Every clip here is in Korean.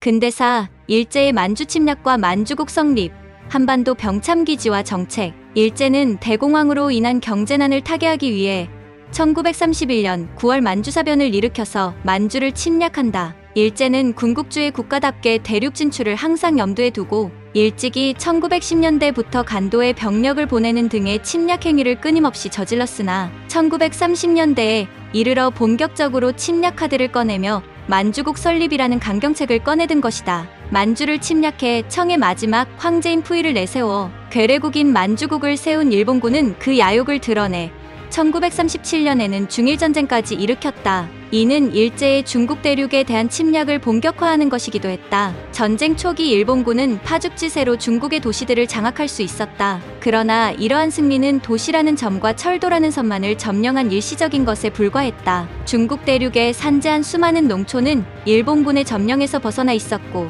근대사, 일제의 만주 침략과 만주국 성립, 한반도 병참기지와 정책. 일제는 대공황으로 인한 경제난을 타개하기 위해 1931년 9월 만주사변을 일으켜서 만주를 침략한다. 일제는 군국주의 국가답게 대륙 진출을 항상 염두에 두고 일찍이 1910년대부터 간도에 병력을 보내는 등의 침략 행위를 끊임없이 저질렀으나 1930년대에 이르러 본격적으로 침략 카드를 꺼내며 만주국 설립이라는 강경책을 꺼내든 것이다. 만주를 침략해 청의 마지막 황제인 푸이를 내세워 괴뢰국인 만주국을 세운 일본군은 그 야욕을 드러내 1937년에는 중일전쟁까지 일으켰다. 이는 일제의 중국 대륙에 대한 침략을 본격화하는 것이기도 했다. 전쟁 초기 일본군은 파죽지세로 중국의 도시들을 장악할 수 있었다. 그러나 이러한 승리는 도시라는 점과 철도라는 섬만을 점령한 일시적인 것에 불과했다. 중국 대륙에 산재한 수많은 농촌은 일본군의 점령에서 벗어나 있었고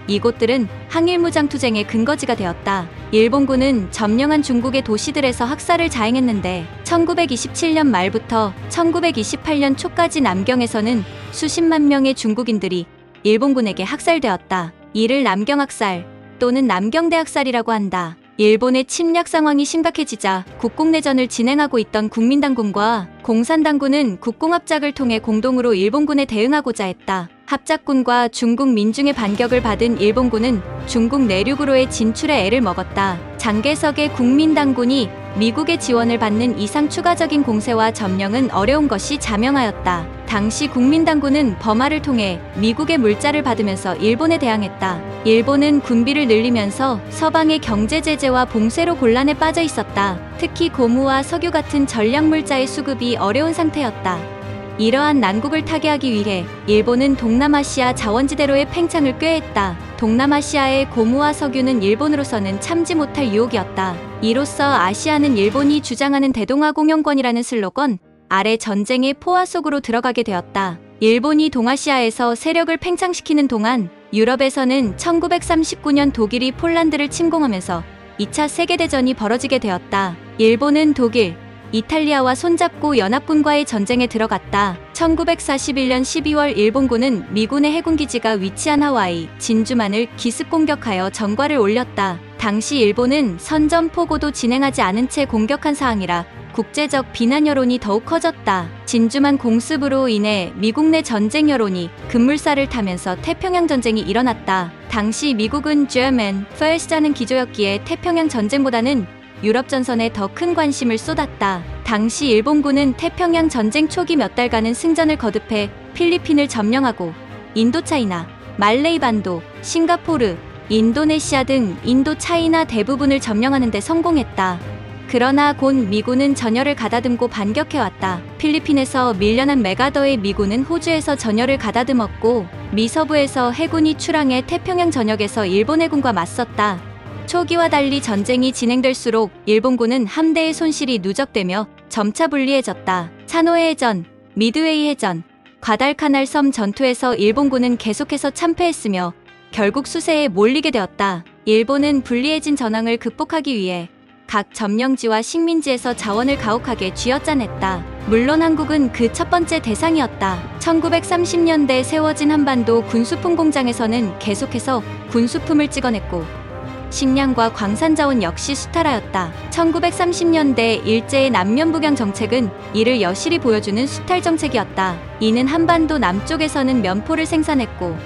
이곳들은 항일무장투쟁의 근거지가 되었다. 일본군은 점령한 중국의 도시들에서 학살을 자행했는데 1927년 말부터 1928년 초까지 남경에서는 수십만 명의 중국인들이 일본군에게 학살되었다. 이를 남경학살 또는 남경대학살이라고 한다. 일본의 침략 상황이 심각해지자 국공내전을 진행하고 있던 국민당군과 공산당군은 국공합작을 통해 공동으로 일본군에 대응하고자 했다. 합작군과 중국 민중의 반격을 받은 일본군은 중국 내륙으로의 진출에 애를 먹었다. 장개석의 국민당군이 미국의 지원을 받는 이상 추가적인 공세와 점령은 어려운 것이 자명하였다. 당시 국민당군은 버마를 통해 미국의 물자를 받으면서 일본에 대항했다. 일본은 군비를 늘리면서 서방의 경제 제재와 봉쇄로 곤란에 빠져 있었다. 특히 고무와 석유 같은 전략물자의 수급이 어려운 상태였다. 이러한 난국을 타개하기 위해 일본은 동남아시아 자원지대로의 팽창을 꾀했다. 동남아시아의 고무와 석유는 일본으로서는 참지 못할 유혹이었다. 이로써 아시아는 일본이 주장하는 대동아 공영권이라는 슬로건 아래 전쟁의 포화 속으로 들어가게 되었다. 일본이 동아시아에서 세력을 팽창시키는 동안 유럽에서는 1939년 독일이 폴란드를 침공하면서 2차 세계대전이 벌어지게 되었다. 일본은 독일, 이탈리아와 손잡고 연합군과의 전쟁에 들어갔다. 1941년 12월 일본군은 미군의 해군기지가 위치한 하와이, 진주만을 기습 공격하여 전과를 올렸다. 당시 일본은 선전포고도 진행하지 않은 채 공격한 사항이라 국제적 비난 여론이 더욱 커졌다. 진주만 공습으로 인해 미국 내 전쟁 여론이 급물살을 타면서 태평양 전쟁이 일어났다. 당시 미국은 German First라는 기조였기에 태평양 전쟁보다는 유럽 전선에 더 큰 관심을 쏟았다. 당시 일본군은 태평양 전쟁 초기 몇 달간은 승전을 거듭해 필리핀을 점령하고 인도차이나, 말레이 반도, 싱가포르, 인도네시아 등 인도차이나 대부분을 점령하는 데 성공했다. 그러나 곧 미군은 전열을 가다듬고 반격해왔다. 필리핀에서 밀려난 메가더의 미군은 호주에서 전열을 가다듬었고 미서부에서 해군이 출항해 태평양 전역에서 일본 해군과 맞섰다. 초기와 달리 전쟁이 진행될수록 일본군은 함대의 손실이 누적되며 점차 불리해졌다. 차노해 해전, 미드웨이 해전, 과달카날 섬 전투에서 일본군은 계속해서 참패했으며 결국 수세에 몰리게 되었다. 일본은 불리해진 전황을 극복하기 위해 각 점령지와 식민지에서 자원을 가혹하게 쥐어짜냈다. 물론 한국은 그 첫 번째 대상이었다. 1930년대 세워진 한반도 군수품 공장에서는 계속해서 군수품을 찍어냈고 식량과 광산자원 역시 수탈하였다. 1930년대 일제의 남면북양 정책은 이를 여실히 보여주는 수탈 정책이었다. 이는 한반도 남쪽에서는 면포를 생산했고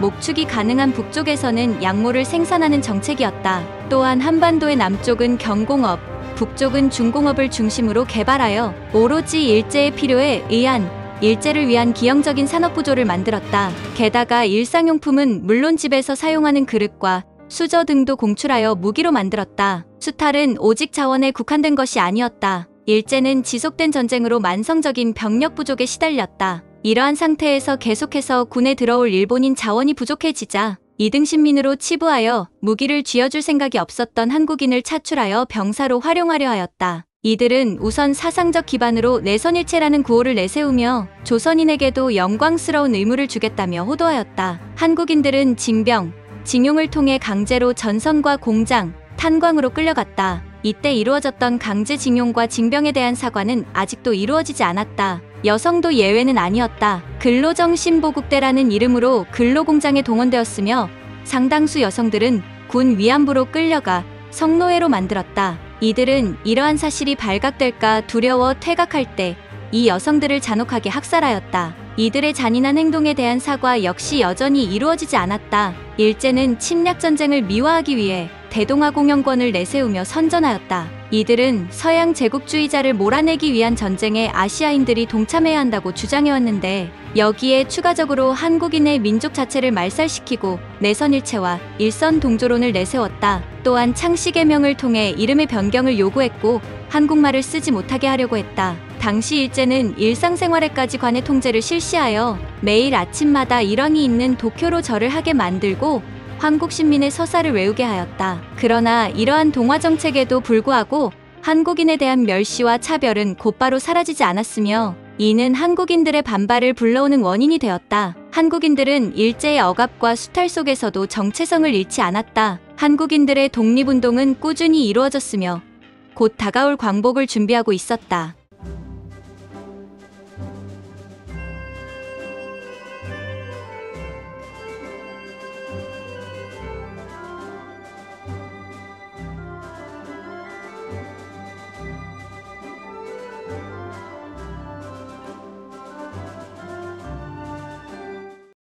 목축이 가능한 북쪽에서는 양모를 생산하는 정책이었다. 또한 한반도의 남쪽은 경공업, 북쪽은 중공업을 중심으로 개발하여 오로지 일제의 필요에 의한 일제를 위한 기형적인 산업구조를 만들었다. 게다가 일상용품은 물론 집에서 사용하는 그릇과 수저 등도 공출하여 무기로 만들었다. 수탈은 오직 자원에 국한된 것이 아니었다. 일제는 지속된 전쟁으로 만성적인 병력 부족에 시달렸다. 이러한 상태에서 계속해서 군에 들어올 일본인 자원이 부족해지자 이등신민으로 치부하여 무기를 쥐어줄 생각이 없었던 한국인을 차출하여 병사로 활용하려 하였다. 이들은 우선 사상적 기반으로 내선일체라는 구호를 내세우며 조선인에게도 영광스러운 의무를 주겠다며 호도하였다. 한국인들은 징병, 징용을 통해 강제로 전선과 공장, 탄광으로 끌려갔다. 이때 이루어졌던 강제징용과 징병에 대한 사과는 아직도 이루어지지 않았다. 여성도 예외는 아니었다. 근로정신보국대라는 이름으로 근로공장에 동원되었으며 상당수 여성들은 군 위안부로 끌려가 성노예로 만들었다. 이들은 이러한 사실이 발각될까 두려워 퇴각할 때 이 여성들을 잔혹하게 학살하였다. 이들의 잔인한 행동에 대한 사과 역시 여전히 이루어지지 않았다. 일제는 침략전쟁을 미화하기 위해 대동아공영권을 내세우며 선전하였다. 이들은 서양 제국주의자를 몰아내기 위한 전쟁에 아시아인들이 동참해야 한다고 주장해왔는데 여기에 추가적으로 한국인의 민족 자체를 말살시키고 내선일체와 일선동조론을 내세웠다. 또한 창씨개명을 통해 이름의 변경을 요구했고 한국말을 쓰지 못하게 하려고 했다. 당시 일제는 일상생활에까지 관해 통제를 실시하여 매일 아침마다 일왕이 있는 도쿄로 절을 하게 만들고 한국 시민의 서사를 외우게 하였다. 그러나 이러한 동화 정책에도 불구하고 한국인에 대한 멸시와 차별은 곧바로 사라지지 않았으며 이는 한국인들의 반발을 불러오는 원인이 되었다. 한국인들은 일제의 억압과 수탈 속에서도 정체성을 잃지 않았다. 한국인들의 독립운동은 꾸준히 이루어졌으며 곧 다가올 광복을 준비하고 있었다.